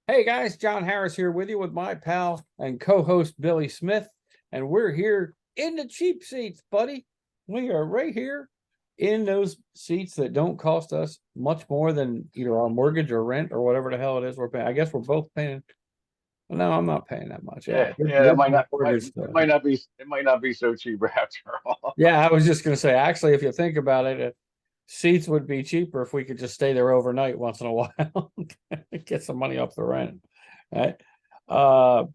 Hey guys, John Harris here with you with my pal and co-host Billy Smith, and we're here in the cheap seats, buddy. We are right here in those seats that don't cost us much more than either our mortgage or rent or whatever the hell it is we're paying. I guess we're both paying. No, I'm not paying that much. Yeah, Yeah, you're, yeah, you're it might paying not mortgage it stuff. might not be so cheap after all. Yeah, I was just gonna say, actually, if you think about it, seats would be cheaper if we could just stay there overnight once in a while, get some money off the rent. Right. Uh,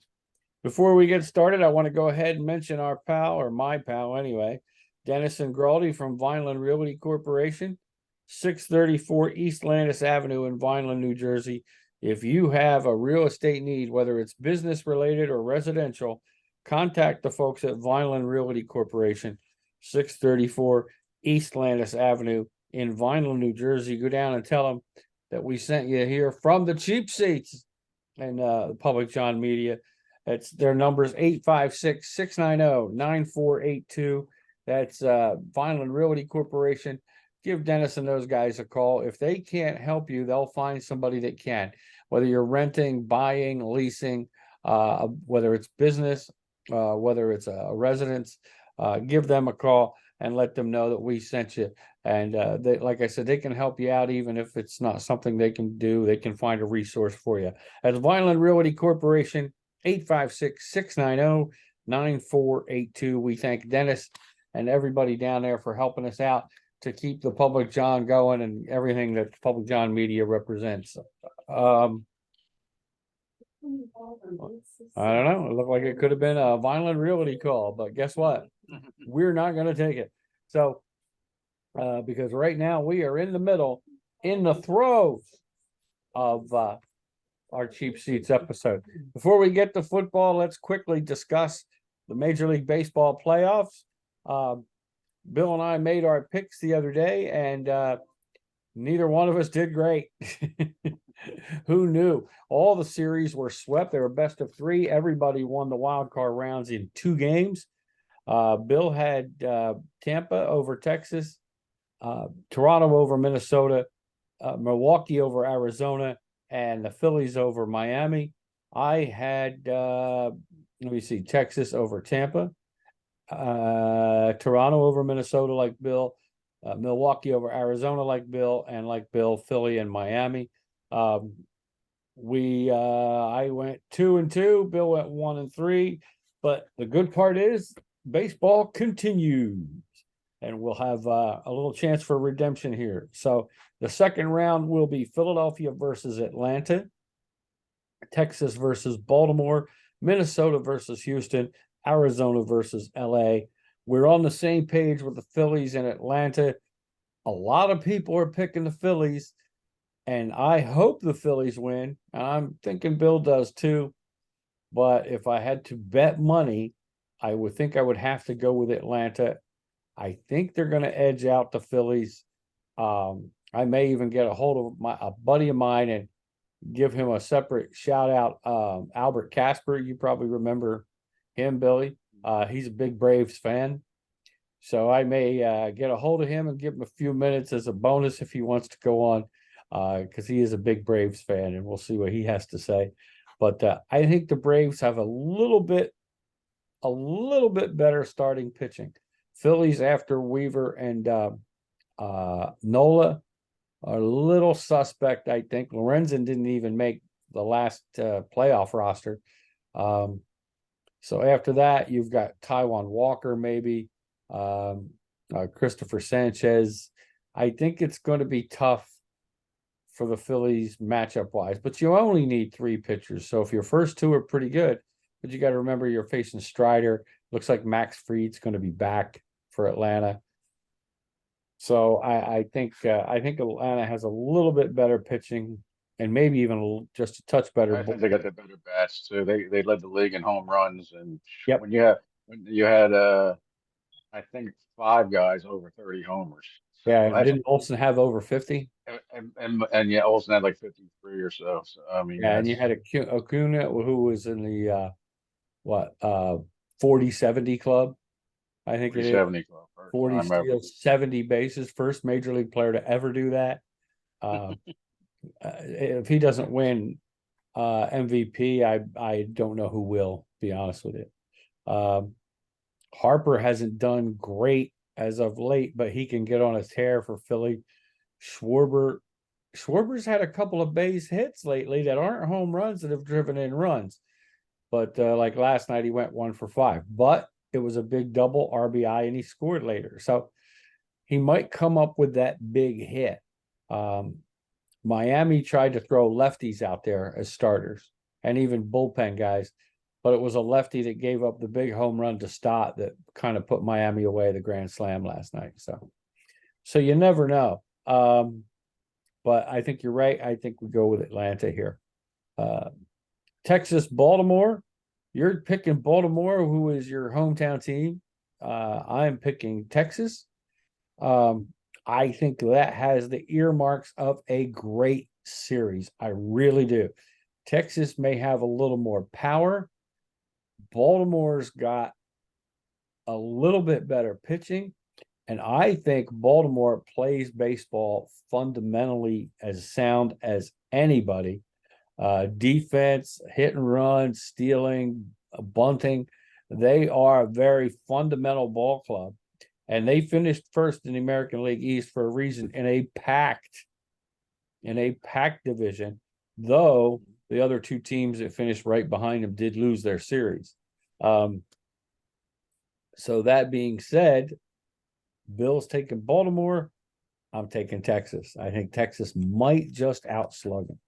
Before we get started, I want to go ahead and mention our pal, or my pal anyway, Dennis and Graldi from Vineland Realty Corporation, 634 East Landis Avenue in Vineland, New Jersey. If you have a real estate need, whether it's business related or residential, contact the folks at Vineland Realty Corporation, 634 East Landis Avenue in Vineland, New Jersey. Go down and tell them that we sent you here from the cheap seats and the Public John Media. It's their numbers 856-690-9482. That's Vineland Realty Corporation. Give Dennis and those guys a call. If they can't help you, they'll find somebody that can. Whether you're renting, buying, leasing, whether it's business, whether it's a residence, give them a call and let them know that we sent you. And they, like I said, they can help you out even if it's not something they can do. They can find a resource for you. At Vineland Realty Corporation, 856-690-9482. We thank Dennis and everybody down there for helping us out to keep the Public John going and everything that Public John Media represents. I don't know. It looked like it could have been a Vineland Realty call, but guess what? We're not going to take it. So, because right now we are in the middle, in the throes of our Cheap Seats episode. Before we get to football, let's quickly discuss the Major League Baseball playoffs. Bill and I made our picks the other day, and neither one of us did great. Who knew? All the series were swept. They were best of three. Everybody won the wild card rounds in 2 games. Bill had Tampa over Texas, Toronto over Minnesota, Milwaukee over Arizona, and the Phillies over Miami. I had let me see, Texas over Tampa, Toronto over Minnesota like Bill, Milwaukee over Arizona like Bill, and like Bill, Philly and Miami. I went 2-2, Bill went 1-3, but the good part is baseball continues, and we'll have a little chance for redemption here. So the second round will be Philadelphia versus Atlanta, Texas versus Baltimore, Minnesota versus Houston, Arizona versus LA. We're on the same page with the Phillies and Atlanta. A lot of people are picking the Phillies, and I hope the Phillies win. And I'm thinking Bill does too. But if I had to bet money, I would think I would have to go with Atlanta. I think they're going to edge out the Phillies. I may even get a hold of a buddy of mine and give him a separate shout out. Albert Casper, you probably remember him, Billy. He's a big Braves fan. So I may get a hold of him and give him a few minutes as a bonus if he wants to go on, because he is a big Braves fan, and we'll see what he has to say. But I think the Braves have a little bit better starting pitching. Phillies after Weaver and Nola are a little suspect, I think. Lorenzen didn't even make the last playoff roster. So after that, you've got Taijuan Walker, maybe Christopher Sanchez. I think it's going to be tough for the Phillies matchup wise, but you only need 3 pitchers. So if your first 2 are pretty good, but you got to remember you're facing Strider. Looks like Max Fried's going to be back for Atlanta. So I think Atlanta has a little bit better pitching and maybe even just a touch better. I think they got the better bats too. They led the league in home runs, and Yep. when you had I think 5 guys over 30 homers. Yeah. So And that's didn't Olsen have over 50? and yeah, Olsen had like 53 or so. So I mean Yeah. And you had Acuna, who was in the what 40-70 club. I think it is 40-70 club first 40 time ever. steals, 70 bases, first major league player to ever do that. If he doesn't win, MVP. I don't know who will, be honest with you. Harper hasn't done great as of late, but he can get on a tear for Philly. Schwarber's had a couple of base hits lately that aren't home runs that have driven in runs. But like last night, he went 1 for 5. But it was a big double RBI and he scored later. So he might come up with that big hit. Miami tried to throw lefties out there as starters and even bullpen guys, but it was a lefty that gave up the big home run to Stott that kind of put Miami away the grand slam last night. So you never know. But I think you're right. I think we go with Atlanta here. Texas, Baltimore. You're picking Baltimore, who is your hometown team. I'm picking Texas. I think that has the earmarks of a great series. I really do. Texas may have a little more power. Baltimore's got a little bit better pitching. And I think Baltimore plays baseball fundamentally as sound as anybody. Defense, hit and run, stealing, bunting. They are a very fundamental ball club. And they finished first in the American League East for a reason in a packed division, though the other two teams that finished right behind them did lose their series. So that being said, Bill's taking Baltimore. I'm taking Texas. I think Texas might just outslug them,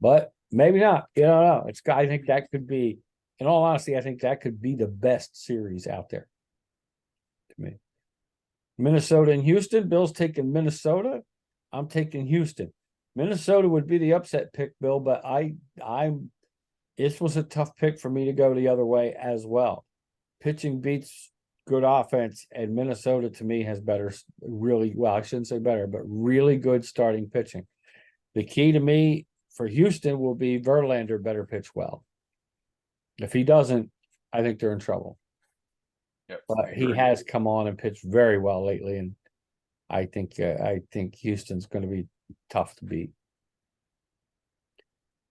but maybe not. You don't know. I think that could be, in all honesty, I think that could be the best series out there to me. Minnesota and Houston. Bill's taking Minnesota. I'm taking Houston. Minnesota would be the upset pick, Bill, but this was a tough pick for me to go the other way as well. Pitching beats good offense, and Minnesota to me has better, I shouldn't say better, but really good starting pitching. The key to me for Houston will be Verlander better pitch well. If he doesn't, I think they're in trouble. Yep, but he has come on and pitched very well lately, and I think Houston's going to be tough to beat.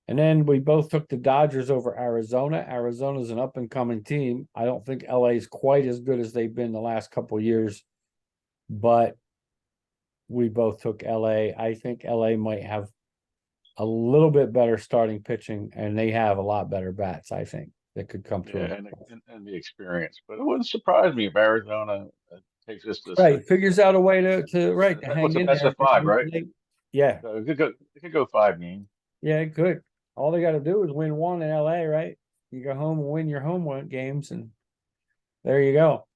And then we both took the Dodgers over Arizona. Arizona's an up and coming team. I don't think LA is quite as good as they've been the last couple of years, but we both took LA. I think LA might have a little bit better starting pitching, and they have a lot better bats, I think, that could come through. Yeah, and the experience. But it wouldn't surprise me if Arizona takes this to the Right, six. figures out a way to What's hang the in best there. of five, right? Yeah, So it could go 5 games. yeah, it could. All they got to do is win one in LA, right? You go home and win your home games, and there you go.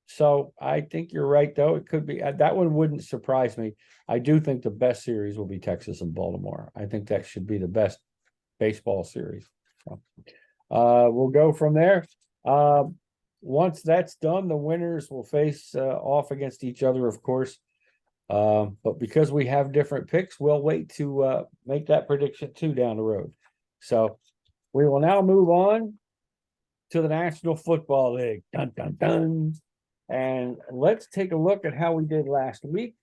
So I think you're right, though. It could be that one wouldn't surprise me. I do think the best series will be Texas and Baltimore. I think that should be the best baseball series. So, we'll go from there. Once that's done, the winners will face off against each other, of course. But because we have different picks, we'll wait to make that prediction too down the road. So we will now move on to the National Football League. Dun, dun, dun. And let's take a look at how we did last week.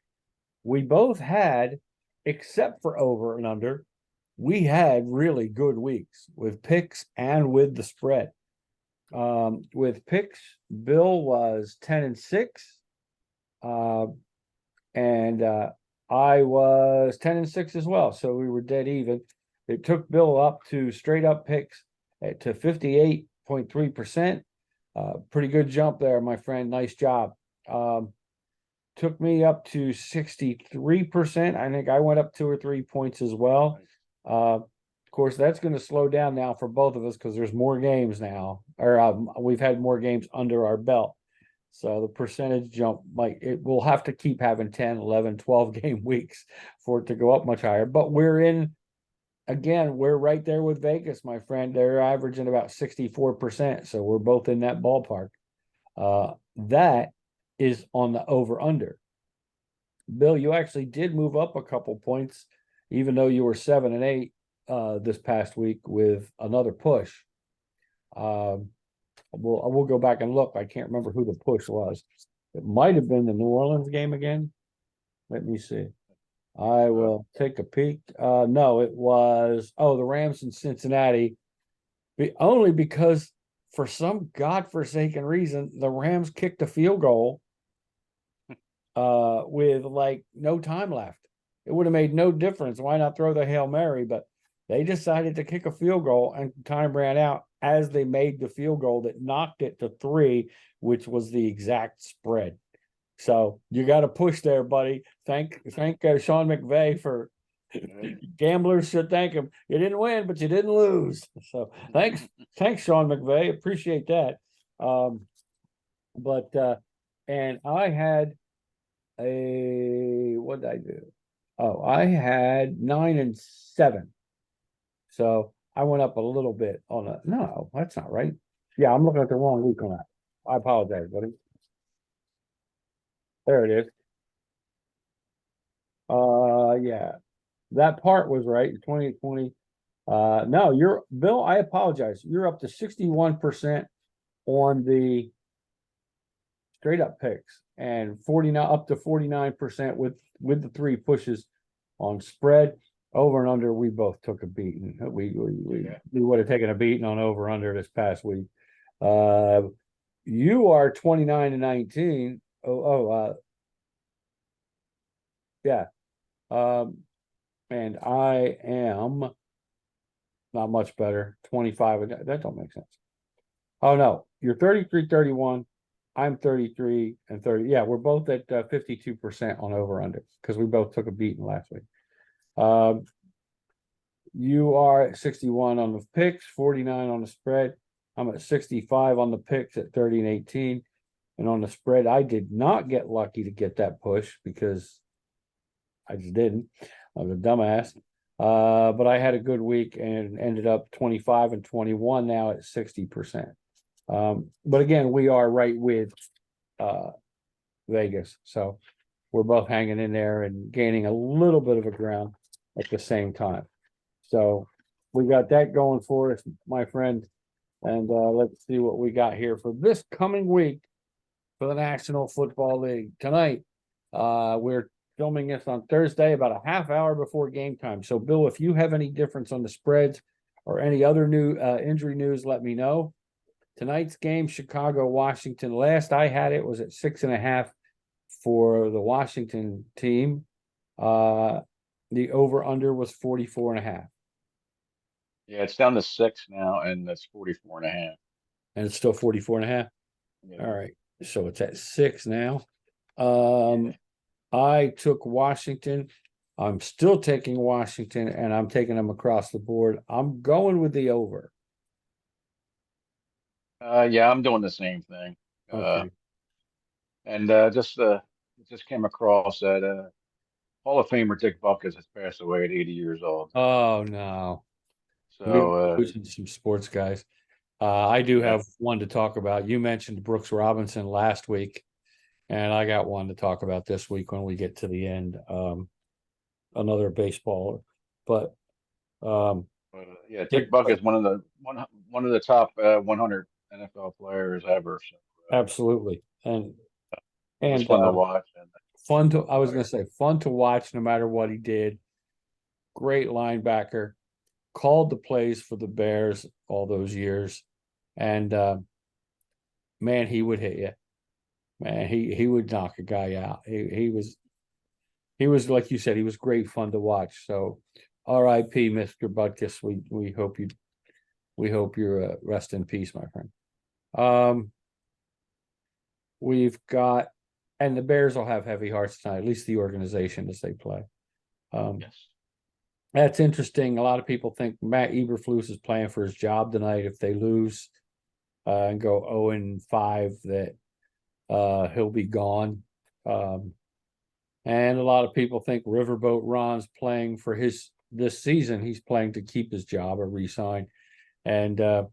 We both had, except for over and under, we had really good weeks with picks and with the spread. With picks, Bill was 10-6. And I was 10-6 as well. So we were dead even. It took Bill up to straight up picks to 58.3%. Pretty good jump there, my friend. Nice job. Took me up to 63%. I think I went up 2 or 3 points as well. Of course, that's going to slow down now for both of us because there's more games now, or we've had more games under our belt. So the percentage jump we'll have to keep having 10, 11, 12 game weeks for it to go up much higher. But we're right there with Vegas, my friend. They're averaging about 64%. So we're both in that ballpark. That is on the over under. Bill, you actually did move up a couple points, even though you were 7-8 this past week with another push. We'll go back and look. I can't remember who the push was. It might have been the New Orleans game again. Let me see. I will take a peek. No, it was, the Rams in Cincinnati. Only because for some godforsaken reason, the Rams kicked a field goal with like no time left. It would have made no difference. Why not throw the Hail Mary? But they decided to kick a field goal and time ran out as they made the field goal that knocked it to 3, which was the exact spread. So you got to push there, buddy. Thank Sean McVay for gamblers should thank him. You didn't win, but you didn't lose. So thanks Sean McVay. Appreciate that. And I had what did I do? Oh, I had 9 and 7. So I went up a little bit on a no, that's not right. Yeah, I'm looking at the wrong week on that. I apologize, buddy. There it is. Yeah, that part was right. 2020. No, you're Bill. I apologize. You're up to 61% on the straight up picks and 49 up to 49% with the 3 pushes on spread. Over and under, we both took a beating. We would have taken a beating on over under this past week. You are 29 and 19. Yeah. And I am not much better. 25. That don't make sense. Oh no, you're 33-31. I'm 33 and 30. Yeah, we're both at 52% on over under because we both took a beating last week. You are at 61 on the picks, 49 on the spread. I'm at 65 on the picks at 30 and 18. And on the spread, I did not get lucky to get that push because I just didn't. I was a dumbass. But I had a good week and ended up 25 and 21 now at 60%. But again, we are right with Vegas. So we're both hanging in there and gaining a little bit of a ground at the same time. So we got that going for us, my friend. And let's see what we got here for this coming week for the National Football League. Tonight, we're filming this on Thursday, about a half hour before game time. So, Bill, if you have any difference on the spreads or any other new injury news, let me know. Tonight's game, Chicago-Washington. Last I had it was at 6.5 for the Washington team. The over-under was 44.5. Yeah, it's down to 6 now, and that's 44.5. And it's still 44.5. Yeah. All right. So it's at 6 now. I took Washington. I'm still taking Washington, and I'm taking them across the board. I'm going with the over. Yeah, I'm doing the same thing. Okay. And just came across that Hall of Famer Dick Buckus has passed away at 80 years old. Oh no. So Losing some sports guys. I do have one to talk about. You mentioned Brooks Robinson last week, and I got one to talk about this week when we get to the end. Another baseballer, but yeah, Dick Buckus, one of the top 100 NFL players ever. So, absolutely, and it was fun to watch. And I was going to say fun to watch no matter what he did. Great linebacker, called the plays for the Bears all those years, and man, he would hit you. Man, he would knock a guy out. He was like you said, he was great fun to watch. So, R.I.P. Mr. Butkus. We hope you rest in peace, my friend. We've got, and the Bears will have heavy hearts tonight. At least the organization as they play. yes. That's interesting. A lot of people think Matt Eberflus is playing for his job tonight. If they lose and go 0-5, that he'll be gone. And a lot of people think Riverboat Ron's playing for this season. He's playing to keep his job or resign. And I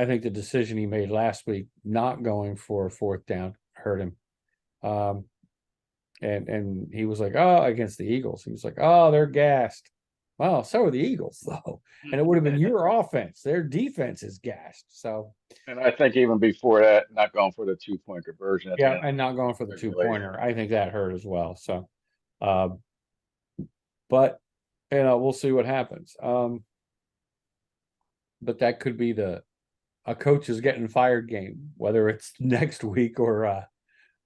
think the decision he made last week, not going for a 4th down, hurt him. And he was like, oh, against the Eagles. He was like, oh, they're gassed. Well, so are the Eagles, though. And it would have been your offense. Their defense is gassed. So, and I think even before that, not going for the 2-point conversion. Yeah, and not going for the 2-pointer. I think that hurt as well. So, but we'll see what happens. But that could be a coach is getting fired game, whether it's next week or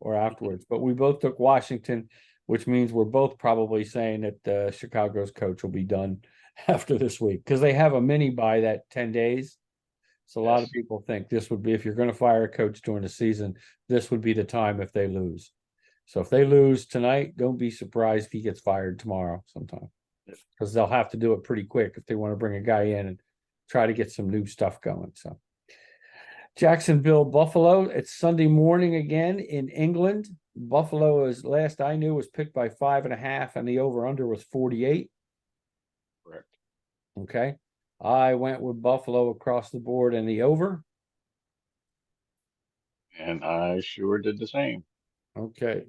afterwards. But we both took Washington, which means we're both probably saying that Chicago's coach will be done after this week because they have a mini bye that 10 days. So a lot of people think this would be, if you're going to fire a coach during the season, this would be the time if they lose. So if they lose tonight, don't be surprised if he gets fired tomorrow sometime, because they'll have to do it pretty quick if they want to bring a guy in and try to get some new stuff going. So Jacksonville, Buffalo. It's Sunday morning again in England. Buffalo, as last I knew, was picked by 5.5, and the over/under was 48. Correct. Okay. I went with Buffalo across the board and the over. And I sure did the same. Okay.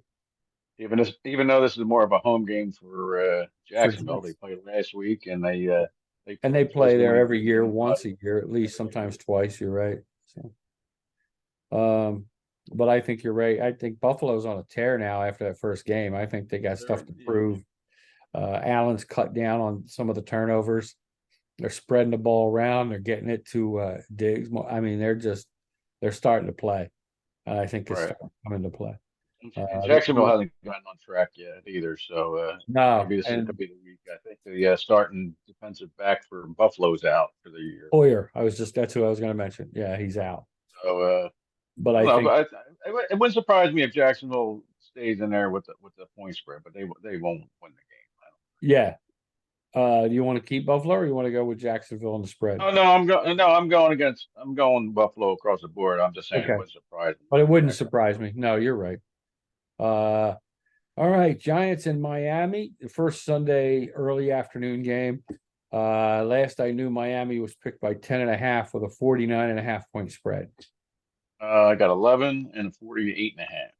Even though this is more of a home game for Jacksonville, they Jets. played last week, and they And they supposed play to there win every year, 31 once a year, at least, sometimes twice. You're right. So, but I think you're right. I think Buffalo's on a tear now after that first game. I think they got stuff to prove. Allen's cut down on some of the turnovers. They're spreading the ball around. They're getting it to Diggs. I mean, they're starting to play. And I think it's Right. starting to come into play. And Jacksonville hasn't gotten on track yet either, so No, maybe this and could be the week. I think the starting defensive back for Buffalo's out for the year. Hoyer, that's who I was going to mention. Yeah, he's out. So But I I don't know, think, but it wouldn't surprise me if Jacksonville stays in there with the point spread, but they won't win the game. yeah. Do you want to keep Buffalo or you want to go with Jacksonville on the spread? Oh no, I'm going Buffalo across the board. I'm just saying it Okay. wouldn't surprise me. But it wouldn't surprise me. No, you're right. All right, Giants in Miami, the first Sunday early afternoon game. Last I knew, Miami was picked by 10.5 with a 49.5 point spread. I got 11 and 48.5.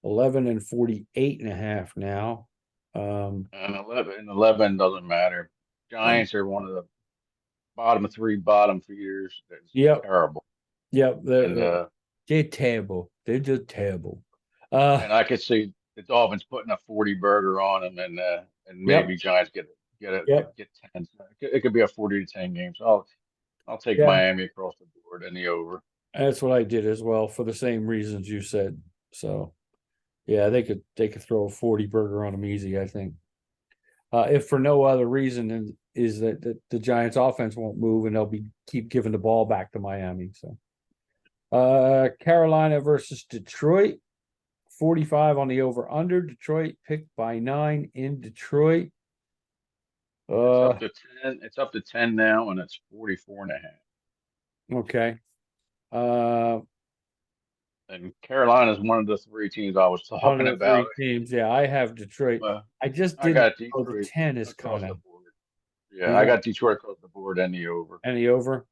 11 and 48.5 now. And 11 doesn't matter. Giants are one of the bottom feeders. That's Yep. terrible. Yep. And They're terrible. They're just terrible. and I could see the Dolphins putting a 40 burger on them, and maybe Yep. Giants get Yep. 10. So it could be a 40-10 game. So I'll take Yeah. Miami across the board and the over. That's what I did as well for the same reasons you said. So yeah, they could throw a 40 burger on them easy, I think. If for no other reason than is that the Giants offense won't move and they'll keep giving the ball back to Miami. So Carolina versus Detroit, 45 on the over under. Detroit picked by 9 in Detroit. It's up to 10. It's up to 10 now, and it's 44.5. Okay. And Carolina is one of the three teams I was One talking of the three about. teams. Yeah, I have Detroit. I just I didn't got know the Detroit 10 is across kind the of, board. Yeah, you I got got Detroit across the board and the over. any over.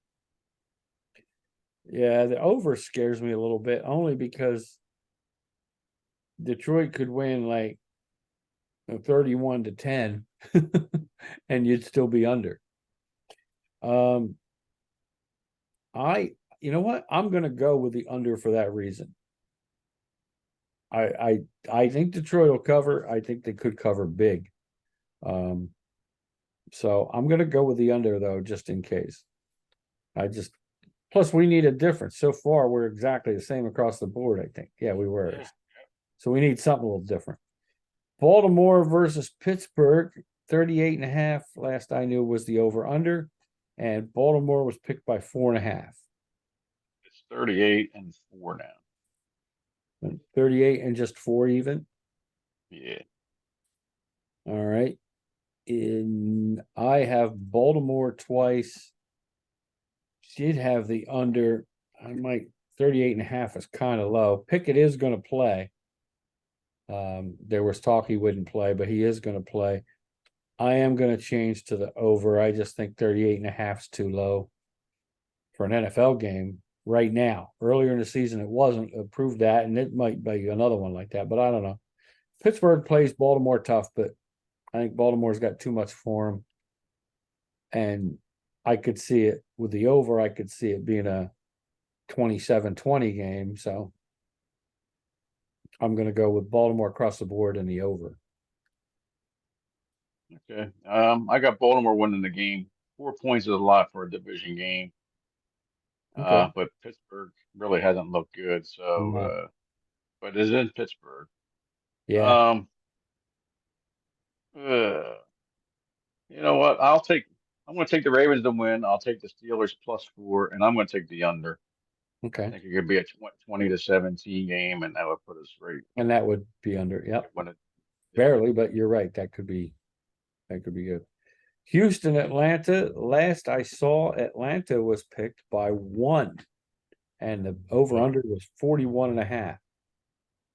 Yeah, the over scares me a little bit only because Detroit could win like 31-10 and you'd still be under. You know what? I'm gonna go with the under for that reason. I think Detroit will cover. I think they could cover big. So I'm gonna go with the under though, just in case. Plus we need a difference. So far, we're exactly the same across the board, I think. Yeah, we were. Yeah. So we need something a little different. Baltimore versus Pittsburgh, 38.5. Last I knew was the over under. And Baltimore was picked by 4.5. It's 38-4 now. 38 and just 4 even. Yeah. All right. I have Baltimore twice. Did have the under. I might 38.5 is kind of low. Pickett is going to play. There was talk he wouldn't play, but he is going to play. I am going to change to the over. I just think 38.5 is too low for an NFL game right now. Earlier in the season, it wasn't. It proved that, and it might be another one like that, but I don't know. Pittsburgh plays Baltimore tough, but I think Baltimore's got too much for him. And I could see it with the over. I could see it being a 27-20 game. So I'm going to go with Baltimore across the board and the over. Okay. I got Baltimore winning the game. 4 points is a lot for a division game. Okay. But Pittsburgh really hasn't looked good. So, No. but it's in Pittsburgh. Yeah. Um, uh, you know what? I'm going to take the Ravens to win. I'll take the Steelers +4, and I'm going to take the under. I Okay. think it could be a 20-17 game, and that would put us right And that would be under. Yep. when it. Yeah. Barely, but you're right. That could be good. Houston, Atlanta. Last I saw, Atlanta was picked by 1, and the over under was 41.5.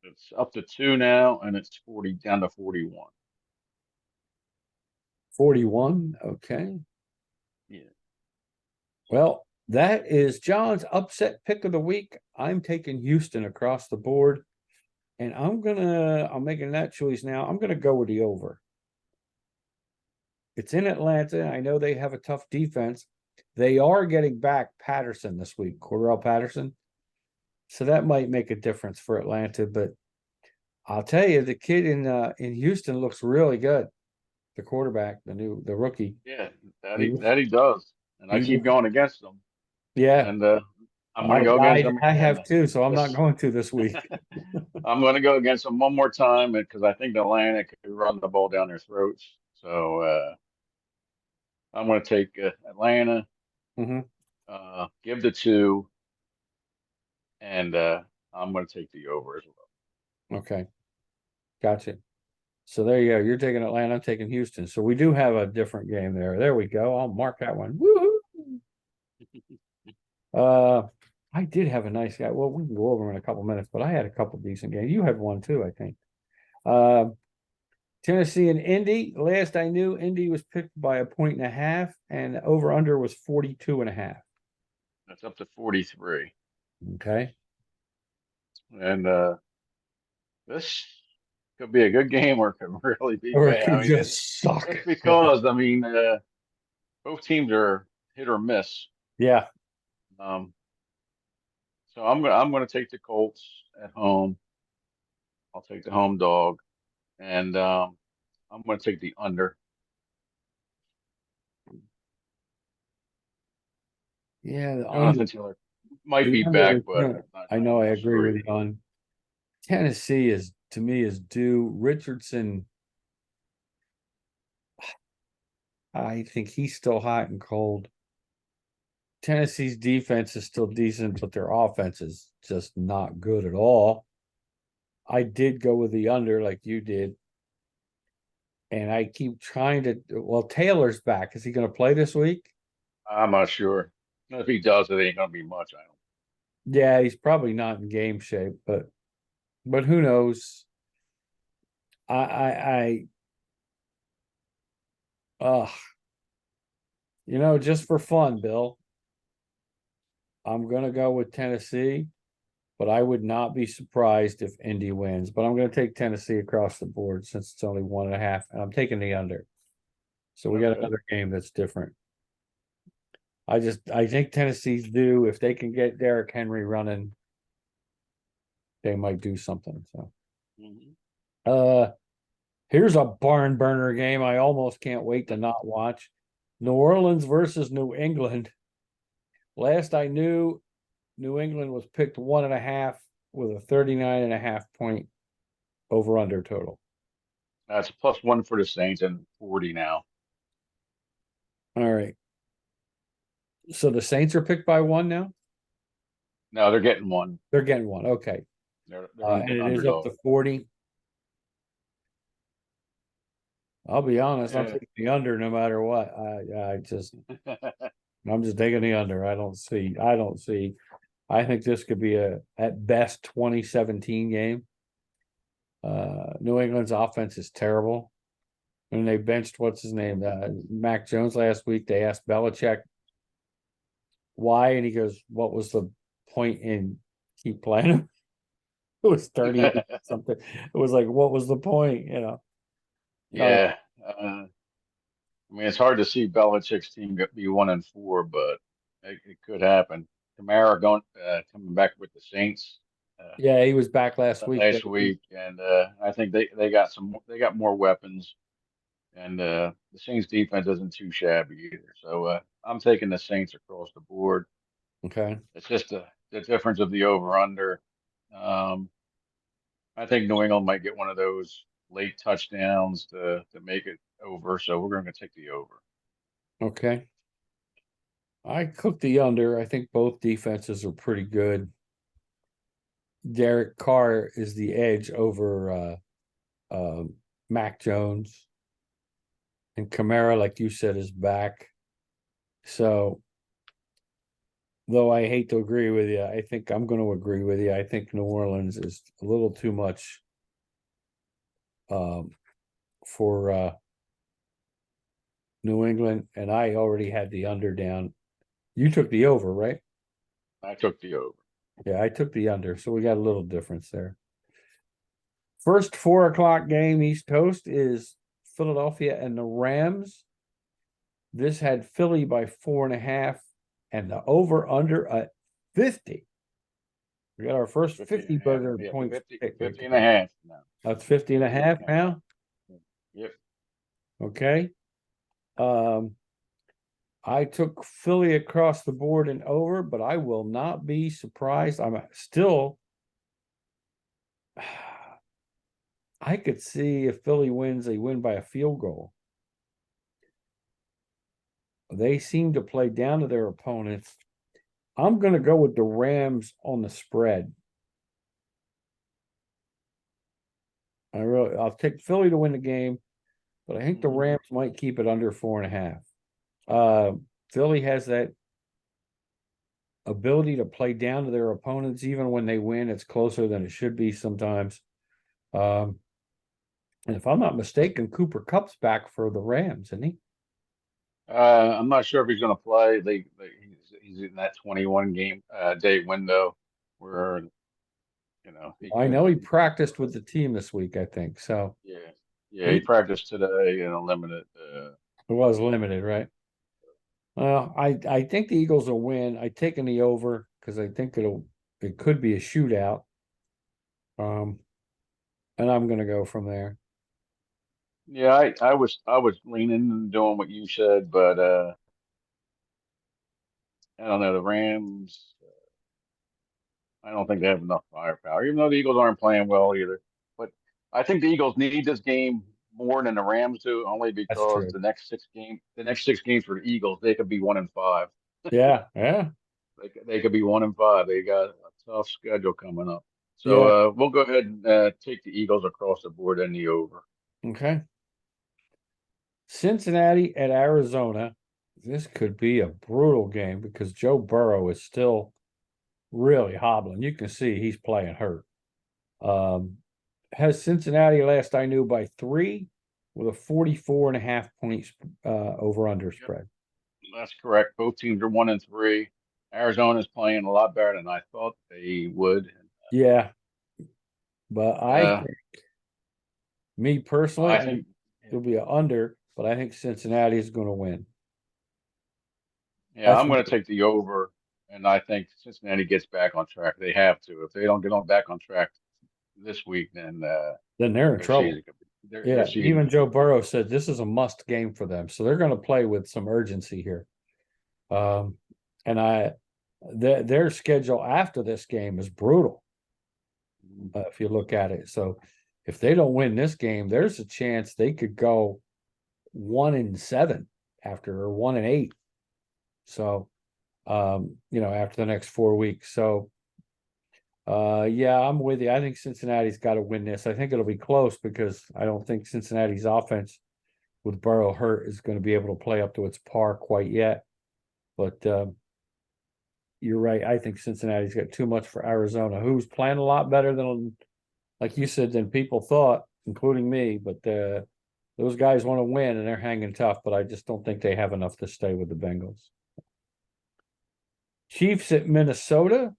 It's up to 2 now, and it's 40 down to 41. 41. Okay. Yeah. Well, that is John's upset pick of the week. I'm taking Houston across the board, and I'm making that choice now. I'm gonna go with the over. It's in Atlanta. I know they have a tough defense. They are getting back Patterson this week, Cordell Patterson. So that might make a difference for Atlanta. But I'll tell you, the kid in Houston looks really good. The quarterback, the rookie. Yeah, He, that he does, and I he keep going against them, yeah, and I'm going to go against them I again. have too, so I'm not This going to this week. I'm going to go against them one more time because I think Atlanta could run the ball down their throats. So I'm going to take Atlanta, Mhm. give the 2, and I'm going to take the over as well. Okay, gotcha. So there you go. You're taking Atlanta, I'm taking Houston. So we do have a different game there. There we go. I'll mark that one. Woo! I did have a nice guy. Well, we can go over him in a couple minutes, but I had a couple decent games. You had one too, I think. Uh, Tennessee and Indy. Last I knew, Indy was picked by 1.5, and over under was 42.5. That's up to 43, Okay. and this could be a good game or it could really be Or it bad. I could mean, just suck. it's because I mean both teams are hit or miss. Yeah. Um, so I'm gonna take the Colts at home. I'll take the home dog, and I'm gonna take the under. Yeah, the under. Jonathan Taylor might The be under back, is but gonna, I know I'm I not agree sure with he you will. on Tennessee is to me is due. Richardson, I think he's still hot and cold. Tennessee's defense is still decent, but their offense is just not good at all. I did go with the under like you did. And I keep trying to. Well, Taylor's back. Is he going to play this week? I'm not sure. If he does, it ain't gonna be much. I don't. Yeah, he's probably not in game shape, but who knows? I uh just for fun, Bill, I'm gonna go with Tennessee, but I would not be surprised if Indy wins. But I'm gonna take Tennessee across the board since it's only 1.5, and I'm taking the under. So we got Okay. another game that's different. I think Tennessee's due. If they can get Derrick Henry running, they might do something. So Mhm. uh here's a barn burner game I almost can't wait to not watch. New Orleans versus New England. Last I knew, New England was picked 1.5 with a 39.5 point over under total. That's a +1 for the Saints and 40 now. All right. So the Saints are picked by 1 now? No, they're getting one. They're getting 1. Okay. They're And it is up underdog. to 40. I'll be honest, I'm Yeah. taking the under no matter what. I'm just taking the under. I don't see. I think this could be a at best 2017 game. New England's offense is terrible. And they benched what's his name, Mac Jones last week. They asked Belichick why, and he goes, "What was the point in keep playing him?" It was 38 something. It was like, what was the point? Uh, Yeah. I mean, it's hard to see Belichick's team be 1-4, but it could happen. Kamara coming back with the Saints yeah, he was back last week. last week, and I think they got more weapons, and the Saints defense isn't too shabby either. So I'm taking the Saints across the board. Okay. It's just the difference of the over under. Um, I think New England might get one of those late touchdowns to make it over. So we're going to take the over. Okay. I cooked the under. I think both defenses are pretty good. Derek Carr is the edge over Mac Jones. And Kamara, like you said, is back. So, though I hate to agree with you, I think I'm going to agree with you. I think New Orleans is a little too much for New England, and I already had the under down. You took the over, right? I took the over. Yeah, I took the under, so we got a little difference there. First 4 o'clock game, East Coast, is Philadelphia and the Rams. This had Philly by 4.5, and the over under at 50. We got our first 50 burger points. 50 and a half now. That's 50 and a half now. Yep. Okay. I took Philly across the board and over, but I will not be surprised. I'm still. I could see if Philly wins, they win by a field goal. They seem to play down to their opponents. I'm going to go with the Rams on the spread. I'll take Philly to win the game, but I think the Rams might keep it under 4.5. Philly has that ability to play down to their opponents, even when they win. It's closer than it should be sometimes. And if I'm not mistaken, Cooper Kupp's back for the Rams, isn't he? I'm not sure if he's going to play. He's in that 21 game day window where he I could. know he practiced with the team this week, I think. So yeah, he practiced today in a limited. It was limited, right? I think the Eagles will win. I taken the over because I think it could be a shootout. And I'm going to go from there. Yeah, I was leaning and doing what you said, but I don't know the Rams. I don't think they have enough firepower, even though the Eagles aren't playing well either. But I think the Eagles need this game more than the Rams do, only That's because true. the next 6 games for the Eagles, they could be 1-5. Yeah. They could be 1-5. They got a tough schedule coming up. Yeah. So we'll go ahead and take the Eagles across the board and the over. Okay. Cincinnati at Arizona. This could be a brutal game because Joe Burrow is still really hobbling. You can see he's playing hurt. Has Cincinnati, last I knew, by 3 with a 44.5 points over under spread. That's correct. Both teams are 1-3. Arizona's playing a lot better than I thought they would. Yeah. But I think, me personally, I think it'll be an under, but I think Cincinnati is going to win. I'm going to take the over, and I think Cincinnati gets back on track. They have to. If they don't get back on track this week, then they're in trouble. Their even Joe Burrow said this is a must game for them, so they're going to play with some urgency here. And their schedule after this game is brutal. If you look at it, so if they don't win this game, there's a chance they could go 1-7 after, or 1-8. So, after the next 4 weeks. So, I'm with you. I think Cincinnati's got to win this. I think it'll be close because I don't think Cincinnati's offense with Burrow hurt is going to be able to play up to its par quite yet. But you're right. I think Cincinnati's got too much for Arizona, who's playing a lot better than, like you said, than people thought, including me. But those guys want to win and they're hanging tough, but I just don't think they have enough to stay with the Bengals. Chiefs at Minnesota.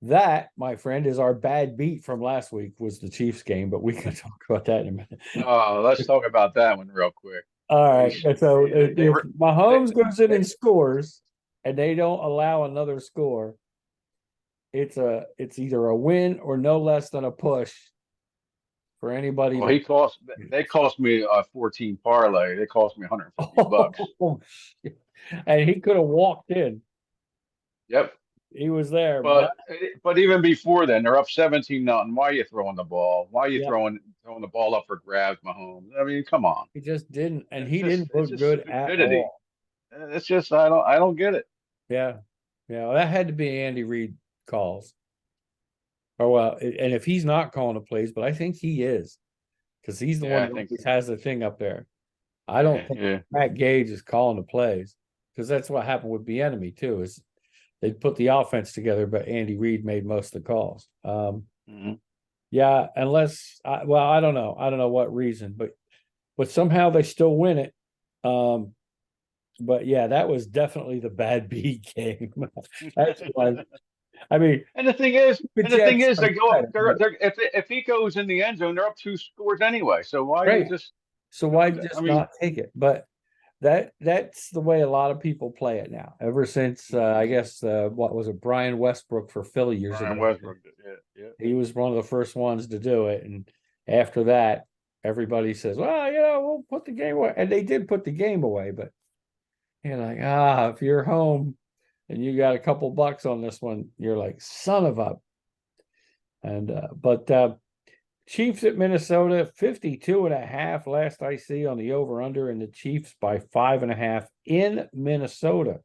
That, my friend, is our bad beat from last week, was the Chiefs game, but we can talk about that in a minute. Oh, let's talk about that one real quick. All right. So if Mahomes goes in and scores and they don't allow another score, it's either a win or no less than a push for anybody Well, that. they cost me a 14 parlay. They cost me $150. Oh, shit. And he could have walked in. Yep. He was there, but But even before then, they're up 17-0. Why are you throwing the ball? Why are you yeah, throwing the ball up for grabs, Mahomes? I mean, come on. he just didn't, and he didn't It's look just good at stupidity. all. It's just I don't get it. Yeah, yeah, well, that had to be Andy Reid calls. Oh well, and if he's not calling the plays, but I think he is because he's the Yeah, one I that think always has the thing up there. I don't yeah, think yeah. Matt Gage is calling the plays because that's what happened with Bieniemy too. Is they put the offense together, but Andy Reid made most of the calls. Mhm. Yeah, unless I don't know. I don't know what reason, but somehow they still win it. Um, but yeah, that was definitely the bad B game. That's like, I mean, the And the thing Jets is, are they go up. pathetic, They're, but they're if he goes in the end zone, they're up 2 scores anyway. So why you great. just So why don't? I just mean, not take it? But that's the way a lot of people play it now. Ever since I guess what was it, Brian Westbrook for Philly years Brian ago. Westbrook. Yeah, yeah. He was one of the first ones to do it, and after that, everybody says, "Well, we'll put the game away," and they did put the game away. But you're like, if you're home and you got a couple bucks on this one, you're like, son of a. And but Chiefs at Minnesota, 52.5 last I see on the over under, and the Chiefs by 5.5 in Minnesota.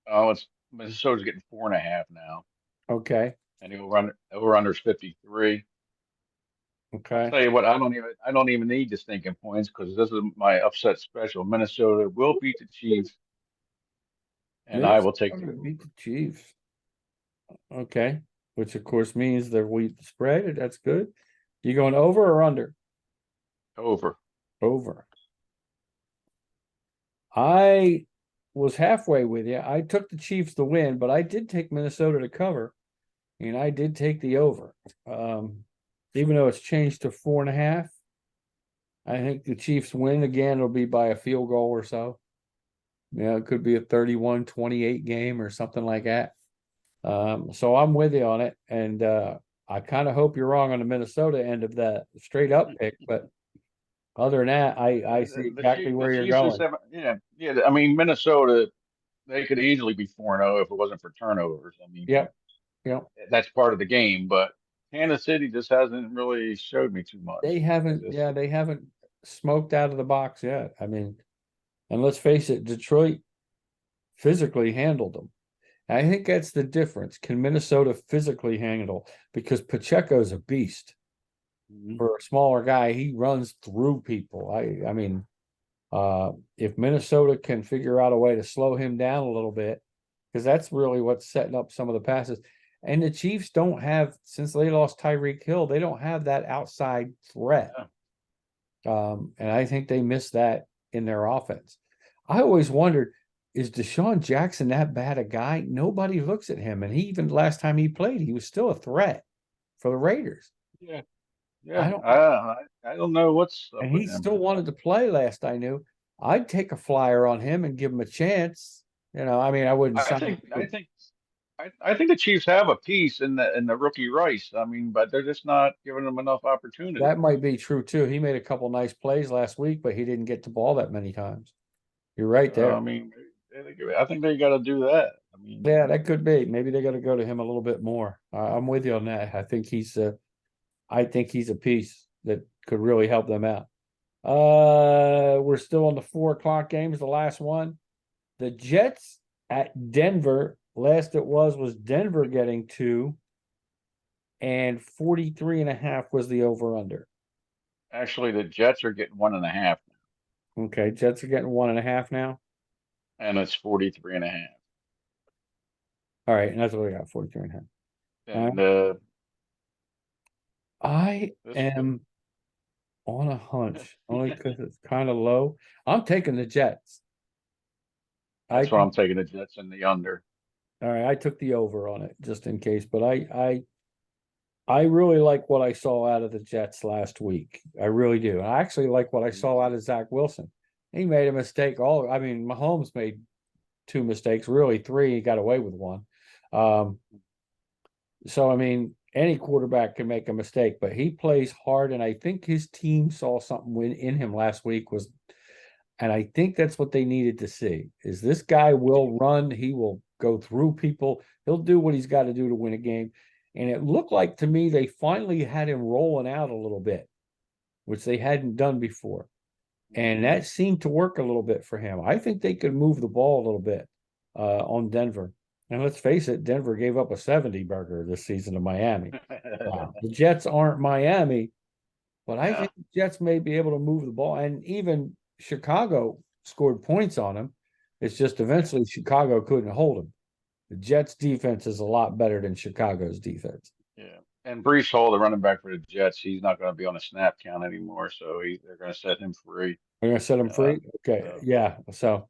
Oh, it's Minnesota's getting 4.5 now, Okay. and the over under is 53. I'll Okay. tell you what, I don't even need the stinking points because this is my upset special. Minnesota will beat the Chiefs, and I will take the Minnesota beat over. the Chiefs. Okay. Which of course means they're weak spread. That's good. You going over or under? Over. Over. I was halfway with you. I took the Chiefs to win, but I did take Minnesota to cover, and I did take the over. Even though it's changed to 4.5, I think the Chiefs win again. It'll be by a field goal or so. Yeah, it could be a 31-28 game or something like that. So I'm with you on it, and I kind of hope you're wrong on the Minnesota end of that straight up pick, but other than that, I see exactly The where you're Chiefs just going. have, yeah, yeah. I mean, Minnesota, they could easily be 4-0 if it wasn't for turnovers. I mean, Yep, yep. that's part of the game, but Kansas City just hasn't really showed me too They much. haven't, yeah, they haven't smoked out of the box yet. I mean, and let's face it, Detroit physically handled them. I think that's the difference. Can Minnesota physically handle? Because Pacheco's a beast. Mhm. For a smaller guy, he runs through people. I mean, if Minnesota can figure out a way to slow him down a little bit, because that's really what's setting up some of the passes. And the Chiefs don't have, since they lost Tyreek Hill, they don't have that outside threat. Yeah. And I think they missed that in their offense. I always wondered, is Deshaun Jackson that bad a guy? Nobody looks at him. And he even last time he played, he was still a threat for the Raiders. Yeah, I yeah. don't, I don't know what's up and with he him. still wanted to play last I knew. I'd take a flyer on him and give him a chance. I mean, I wouldn't I sign think I him. think I think the Chiefs have a piece in the rookie Rice. I mean, but they're just not giving them enough opportunity. That might be true too. He made a couple nice plays last week, but he didn't get the ball that many times. You're right So I there. mean, I think they got to do that. I mean, Yeah, that could be. Maybe they got to go to him a little bit more. I'm with you on that. I think he's a piece that could really help them out. We're still on the 4 o'clock games, the last one. The Jets at Denver. Last it was Denver getting 2, and 43.5 was the over under. actually, the Jets are getting 1.5, Okay, Jets are getting 1.5 now. and it's 43.5. All right, and that's what we got, 43.5. And I this am on a hunch, only because it's kind of low. I'm taking the Jets. I that's why think I'm taking the Jets in the under. all right, I took the over on it just in case, but I really like what I saw out of the Jets last week. I really do. I actually like what I Me saw out too. of Zach Wilson. He made a mistake. I mean, Mahomes made 2 mistakes, really 3. He got away with one. So I mean, any quarterback can make a mistake, but he plays hard, and I think his team saw something in him last week and I think that's what they needed to see is this guy will run, he will go through people, he'll do what he's got to do to win a game. And it looked like to me they finally had him rolling out a little bit, which they hadn't done before. And that seemed to work a little bit for him. I think they could move the ball a little bit on Denver. And let's face it, Denver gave up a 70 burger this season to Miami. The Jets aren't Miami, but I think the Jets may be able to move the ball. And even Chicago scored points on them. It's just eventually Chicago couldn't hold them. The Jets defense is a lot better than Chicago's defense. Yeah. And Brees Hall, the running back for the Jets, he's not going to be on a snap count anymore, so they're going to set him free. They're going to set him free? Okay. Yeah. So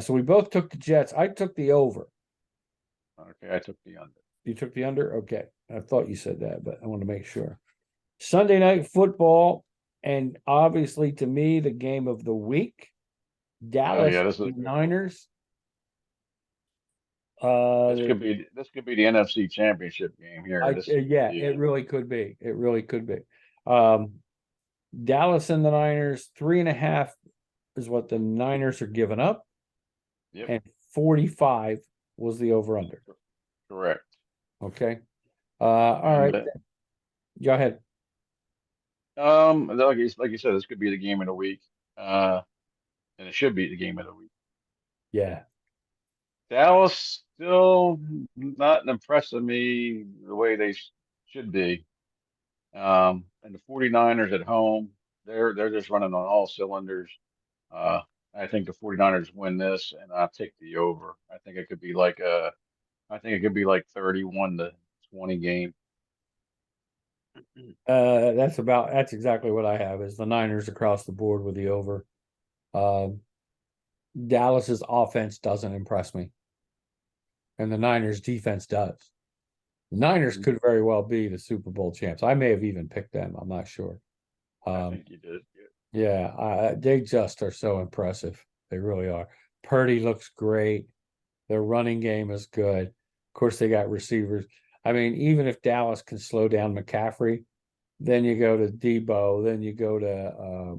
we both took the Jets. I took the over. Okay, I took the under. You took the under? Okay. I thought you said that, but I want to make sure. Sunday night football, and obviously to me, the game of the week. Dallas Niners. This could be the NFC Championship game here. It really could be. It really could be. Dallas and the Niners, 3.5 is what the Niners are giving up. Yep. And 45 was the over-under. Correct. Okay. All right. Go ahead. Like you said, this could be the game of the week. And it should be the game of the week. Yeah. Dallas still not impressing me the way they should be. And the 49ers at home, they're just running on all cylinders. I think the 49ers win this, and I'll take the over. I think it could be like 31-20 game. That's exactly what I have is the Niners across the board with the over. Dallas's offense doesn't impress me. And the Niners defense does. The Niners could very well be the Super Bowl champs. I may have even picked them. I'm not sure. I think you did. Yeah, they just are so impressive. They really are. Purdy looks great. Their running game is good. Of course, they got receivers. I mean, even if Dallas can slow down McCaffrey, then you go to Debo, then you go to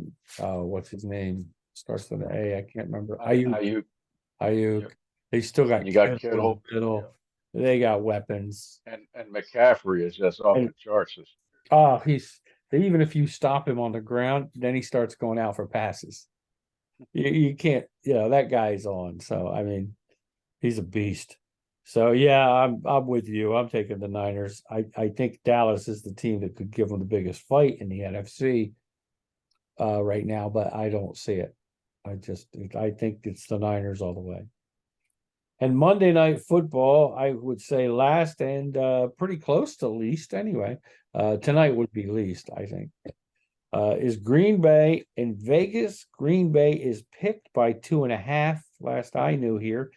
what's his name? Starts with an A. I can't remember. Ayuk. Yep. They still got Kittle. Yeah. They got weapons. And McCaffrey is just off the charts. Even if you stop him on the ground, then he starts going out for passes. You can't, that guy's on. So I mean, he's a beast. So yeah, I'm with you. I'm taking the Niners. I think Dallas is the team that could give them the biggest fight in the NFC right now, but I don't see it. I think it's the Niners all the way. And Monday Night Football, I would say last and pretty close to least anyway. Tonight would be least, I think. Is Green Bay in Vegas. Green Bay is picked by 2.5, last I knew here,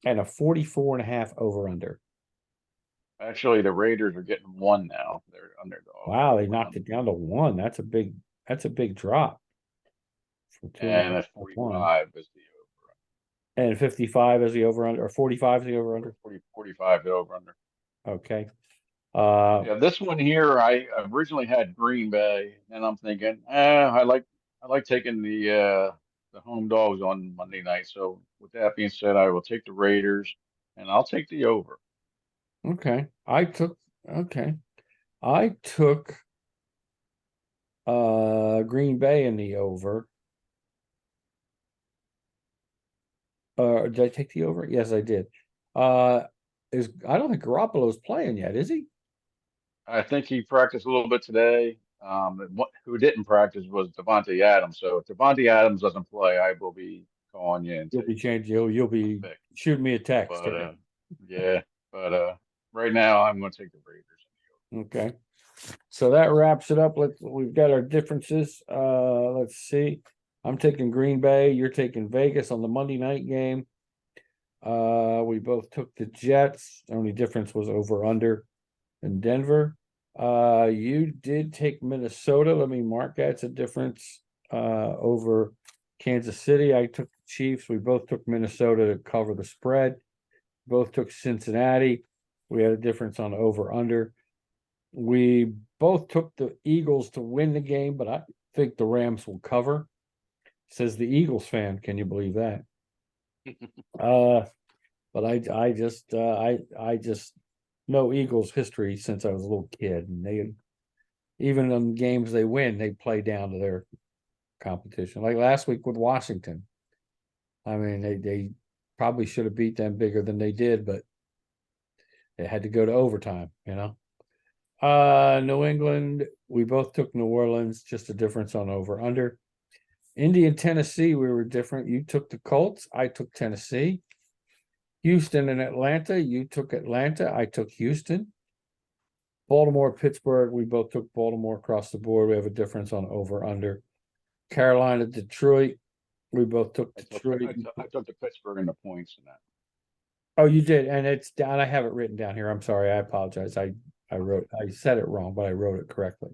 and a 44.5 over-under. Actually, the Raiders are getting 1 now. They're underdog. Wow, they knocked it down to 1. That's a big drop. And at 45 is the over. And 55 is the over-under, or 45 is the over-under? 45 the over-under. Okay. This one here, I originally had Green Bay, and I'm thinking, I like taking the home dogs on Monday night. So with that being said, I will take the Raiders, and I'll take the over. Okay. I took Green Bay in the over. Did I take the over? Yes, I did. I don't think Garoppolo's playing yet, is he? I think he practiced a little bit today. Who didn't practice was Devontae Adams. So if Devontae Adams doesn't play, I will be calling you. And you'll be changing. You'll be shooting me a text. But right now I'm going to take the Raiders. Okay. So that wraps it up. We've got our differences. Let's see. I'm taking Green Bay. You're taking Vegas on the Monday night game. We both took the Jets. The only difference was over under in Denver. You did take Minnesota. Let me mark that's a difference over Kansas City. I took the Chiefs. We both took Minnesota to cover the spread. Both took Cincinnati. We had a difference on over under. We both took the Eagles to win the game, but I think the Rams will cover. Says the Eagles fan. Can you believe that? But I just know Eagles history since I was a little kid, and they even in games they win, they play down to their competition. Like last week with Washington. I mean, they probably should have beat them bigger than they did, but they had to go to overtime, you know. New England, we both took New Orleans, just a difference on over under. Indy and Tennessee, we were different. You took the Colts, I took Tennessee. Houston and Atlanta, you took Atlanta, I took Houston. Baltimore, Pittsburgh, we both took Baltimore across the board. We have a difference on over under. Carolina, Detroit, we both took Detroit. I took the Pittsburgh and the points in that. Oh, you did, and it's down. I have it written down here. I'm sorry. I apologize. I said it wrong, but I wrote it correctly.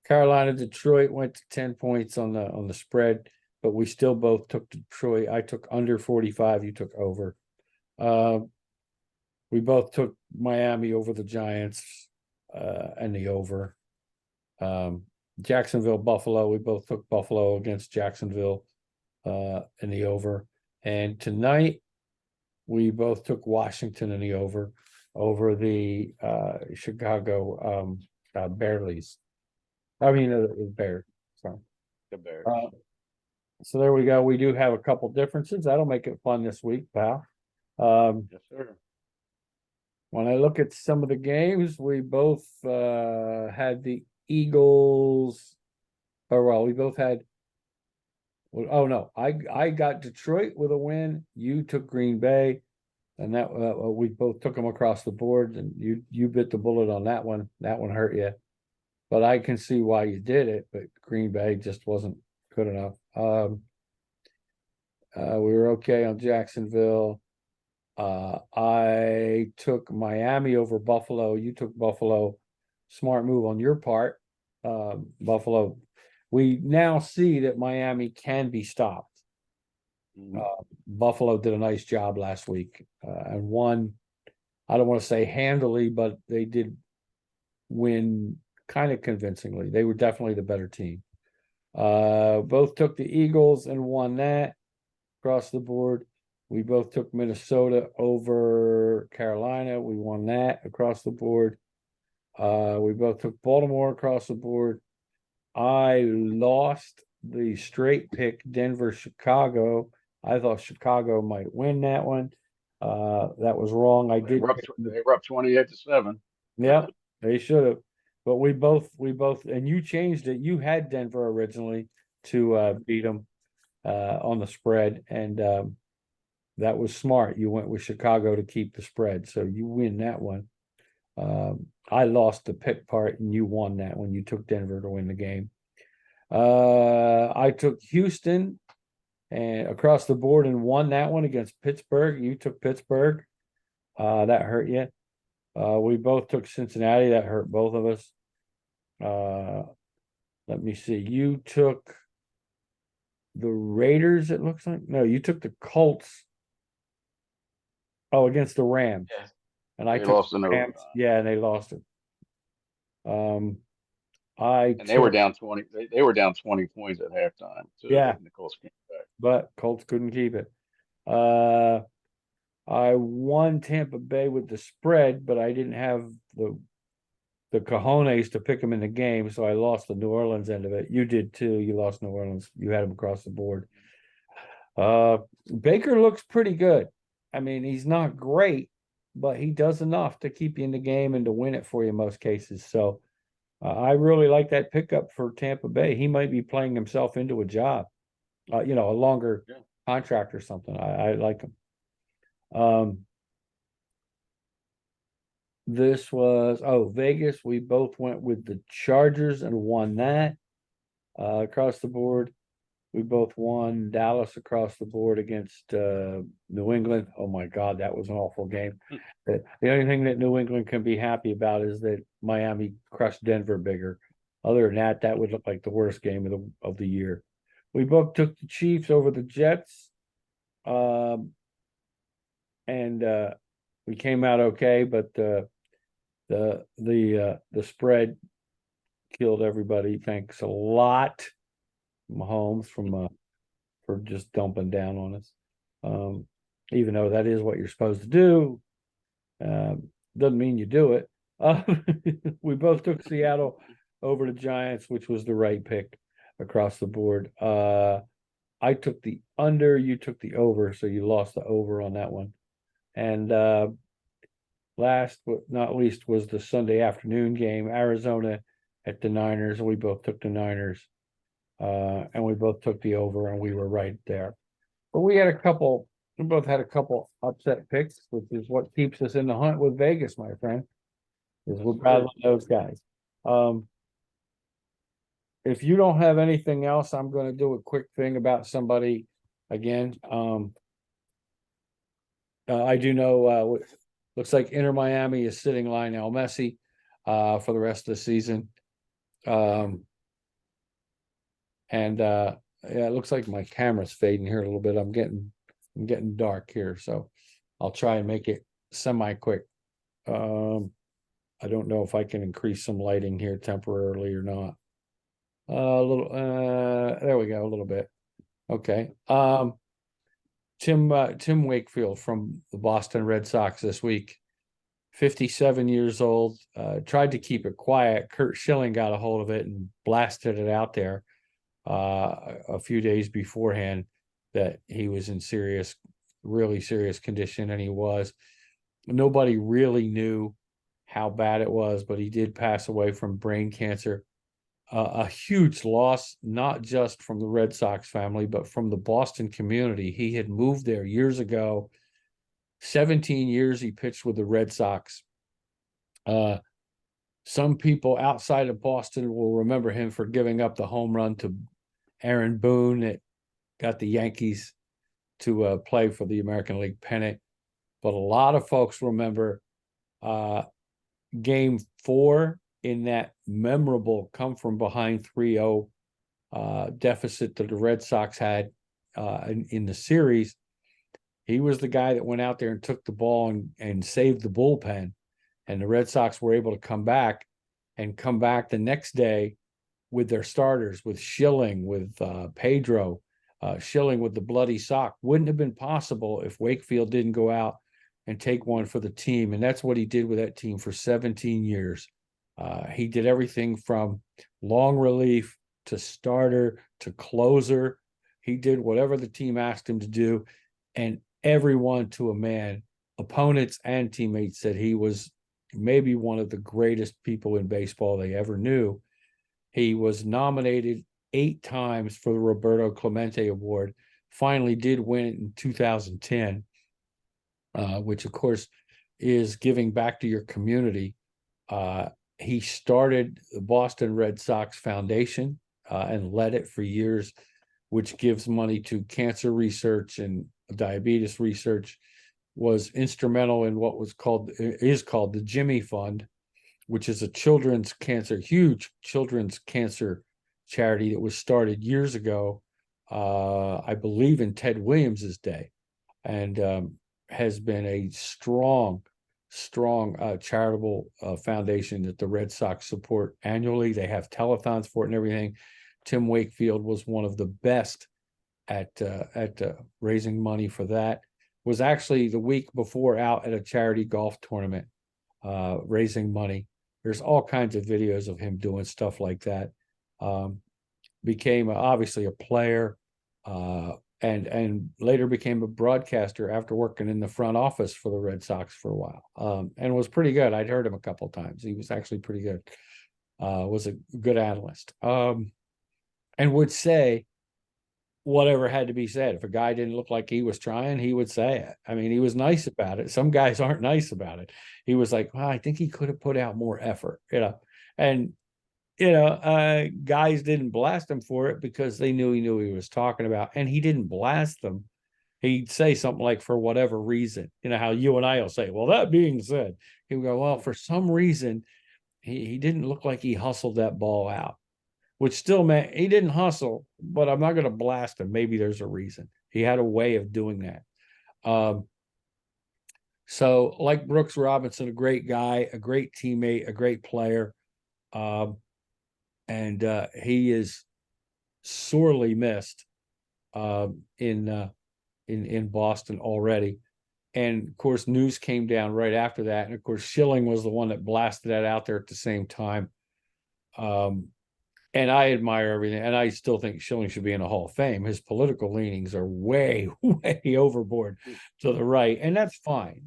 Carolina, Detroit went to 10 points on the spread, but we still both took Detroit. I took under 45. You took over. We both took Miami over the Giants, and the over. Jacksonville, Buffalo. We both took Buffalo against Jacksonville, in the over. And tonight, we both took Washington in the over the Chicago Bears. I mean, Bears. Sorry. The Bears. So there we go. We do have a couple differences. That'll make it fun this week, pal. Yes, sir. When I look at some of the games, we both had the Eagles. Or well, we both had. Oh no, I got Detroit with a win. You took Green Bay, and that we both took them across the board. And you bit the bullet on that one. That one hurt you, but I can see why you did it. But Green Bay just wasn't good enough. We were okay on Jacksonville. I took Miami over Buffalo. You took Buffalo. Smart move on your part. Buffalo. We now see that Miami can be stopped. Buffalo did a nice job last week and won. I don't want to say handily, but they did win kind of convincingly. They were definitely the better team. Both took the Eagles and won that across the board. We both took Minnesota over Carolina. We won that across the board. We both took Baltimore across the board. I lost the straight pick, Denver, Chicago. I thought Chicago might win that one. That was wrong. They were up 28-7. Yeah, they should have. But we both, and you changed it. You had Denver originally to beat them on the spread, and that was smart. You went with Chicago to keep the spread, so you win that one. I lost the pick part, and you won that one. You took Denver to win the game. I took Houston and across the board and won that one against Pittsburgh. You took Pittsburgh. That hurt you. We both took Cincinnati. That hurt both of us. Let me see. You took the Raiders, it looks like. No, you took the Colts. Oh, against the Rams. Yeah. And I They took lost in the Rams. overtime. Yeah, and they lost it. They were down 20. They were down 20 points at halftime. Too, Yeah. and the Colts came back. But Colts couldn't keep it. I won Tampa Bay with the spread, but I didn't have the cojones to pick them in the game, so I lost the New Orleans end of it. You did too. You lost New Orleans. You had them across the board. Baker looks pretty good. I mean, he's not great, but he does enough to keep you in the game and to win it for you in most cases. So I really like that pickup for Tampa Bay. He might be playing himself into a job, a longer contract or something. I like him. This was Vegas. We both went with the Chargers and won that across the board. We both won Dallas across the board against New England. Oh my God, that was an awful game. The only thing that New England can be happy about is that Miami crushed Denver bigger. Other than that, that would look like the worst game of the year. We both took the Chiefs over the Jets. And we came out okay, but The spread killed everybody. Thanks a lot, Mahomes, for just dumping down on us. Even though that is what you're supposed to do, doesn't mean you do it. We both took Seattle over the Giants, which was the right pick across the board. I took the under, you took the over, so you lost the over on that one. And last but not least was the Sunday afternoon game, Arizona at the Niners. We both took the Niners, and we both took the over, and we were right there. But we both had a couple upset picks, which is what keeps us in the hunt with Vegas, my friend, is we're battling those guys. If you don't have anything else, I'm going to do a quick thing about somebody again. I do know, looks like Inter Miami is sitting Lionel Messi for the rest of the season. And yeah, it looks like my camera's fading here a little bit. I'm getting dark here, so I'll try and make it semi-quick. I don't know if I can increase some lighting here temporarily or not. There we go, a little bit. Okay. Tim Wakefield from the Boston Red Sox this week, 57 years old, tried to keep it quiet. Kurt Schilling got a hold of it and blasted it out there a few days beforehand that he was in really serious condition, and he was. Nobody really knew how bad it was, but he did pass away from brain cancer. A huge loss, not just from the Red Sox family, but from the Boston community. He had moved there years ago. 17 years he pitched with the Red Sox. Some people outside of Boston will remember him for giving up the home run to Aaron Boone that got the Yankees to play for the American League pennant. But a lot of folks remember Game 4 in that memorable come from behind 3-0 deficit that the Red Sox had in the series. He was the guy that went out there and took the ball and saved the bullpen. And the Red Sox were able to come back the next day with their starters, with Schilling, with Pedro, Schilling with the bloody sock. Wouldn't have been possible if Wakefield didn't go out and take one for the team. And that's what he did with that team for 17 years. He did everything from long relief to starter to closer. He did whatever the team asked him to do. And everyone to a man, opponents and teammates, said he was maybe one of the greatest people in baseball they ever knew. He was nominated 8 times for the Roberto Clemente Award, finally did win it in 2010, which of course is giving back to your community. He started the Boston Red Sox Foundation and led it for years, which gives money to cancer research and diabetes research, was instrumental in what is called the Jimmy Fund, which is a huge children's cancer charity that was started years ago, I believe in Ted Williams's day, and has been a strong charitable foundation that the Red Sox support annually. They have telethons for it and everything. Tim Wakefield was one of the best at raising money for that. Was actually the week before out at a charity golf tournament raising money. There's all kinds of videos of him doing stuff like that. Became obviously a player, and later became a broadcaster after working in the front office for the Red Sox for a while, and was pretty good. I'd heard him a couple of times. He was actually pretty good. Was a good analyst, and would say whatever had to be said. If a guy didn't look like he was trying, he would say it. I mean, he was nice about it. Some guys aren't nice about it. He was like, well, I think he could have put out more effort, and guys didn't blast him for it because they knew he knew he was talking about, and he didn't blast them. He'd say something like, for whatever reason, how you and I will say, well, that being said, he would go, well, for some reason, he didn't look like he hustled that ball out, which still meant he didn't hustle, but I'm not going to blast him. Maybe there's a reason. He had a way of doing that. So, like Brooks Robinson, a great guy, a great teammate, a great player. And he is sorely missed in Boston already. And of course, news came down right after that. And of course, Schilling was the one that blasted that out there at the same time. And I admire everything. And I still think Schilling should be in the Hall of Fame. His political leanings are way, way overboard to the right. And that's fine.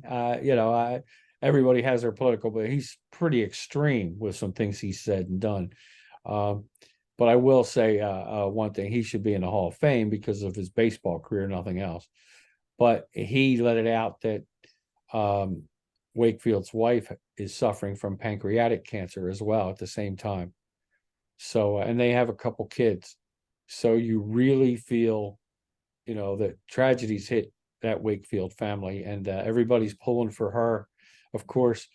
Everybody has their political, but he's pretty extreme with some things he said and done. But I will say one thing: he should be in the Hall of Fame because of his baseball career, nothing else. But he let it out that Wakefield's wife is suffering from pancreatic cancer as well at the same time. So, and they have a couple kids. So you really feel, that tragedies hit that Wakefield family, and everybody's pulling for her, of course.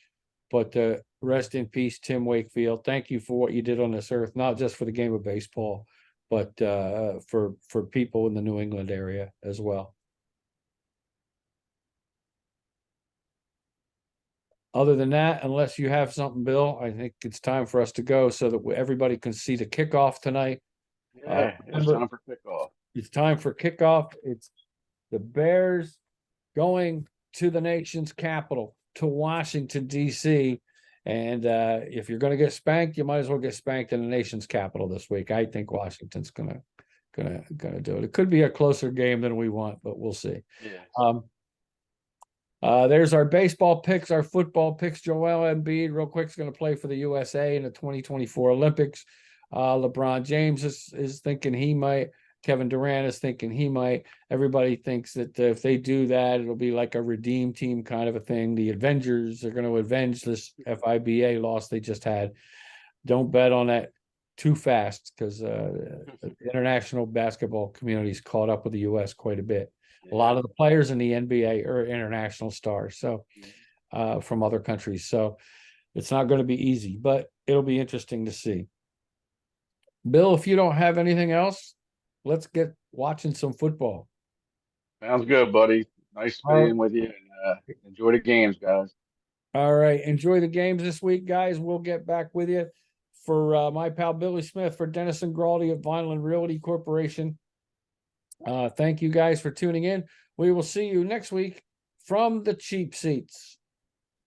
But rest in peace, Tim Wakefield. Thank you for what you did on this earth, not just for the game of baseball, but for people in the New England area as well. Other than that, unless you have something, Bill, I think it's time for us to go so that everybody can see the kickoff tonight. Yeah, it's time for kickoff. It's time for kickoff. It's the Bears going to the nation's capital, to Washington, D.C. And if you're going to get spanked, you might as well get spanked in the nation's capital this week. I think Washington's gonna do it. It could be a closer game than we want, but we'll see. Yeah. There's our baseball picks, our football picks. Joel Embiid, real quick, is going to play for the USA in the 2024 Olympics. LeBron James is thinking he might. Kevin Durant is thinking he might. Everybody thinks that if they do that, it'll be like a redeem team kind of a thing. The Avengers are going to avenge this FIBA loss they just had. Don't bet on that too fast, because the international basketball community is caught up with the U.S. quite a bit. A lot of the players in the NBA are international stars, so from other countries. So it's not going to be easy, but it'll be interesting to see. Bill, if you don't have anything else, let's get watching some football. Sounds good, buddy. Nice being with you, and enjoy the games, guys. All right. Enjoy the games this week, guys. We'll get back with you. For my pal Billy Smith, for Dennis and Graldi of Vineland Realty Corporation. Thank you guys for tuning in. We will see you next week from the Cheap Seats.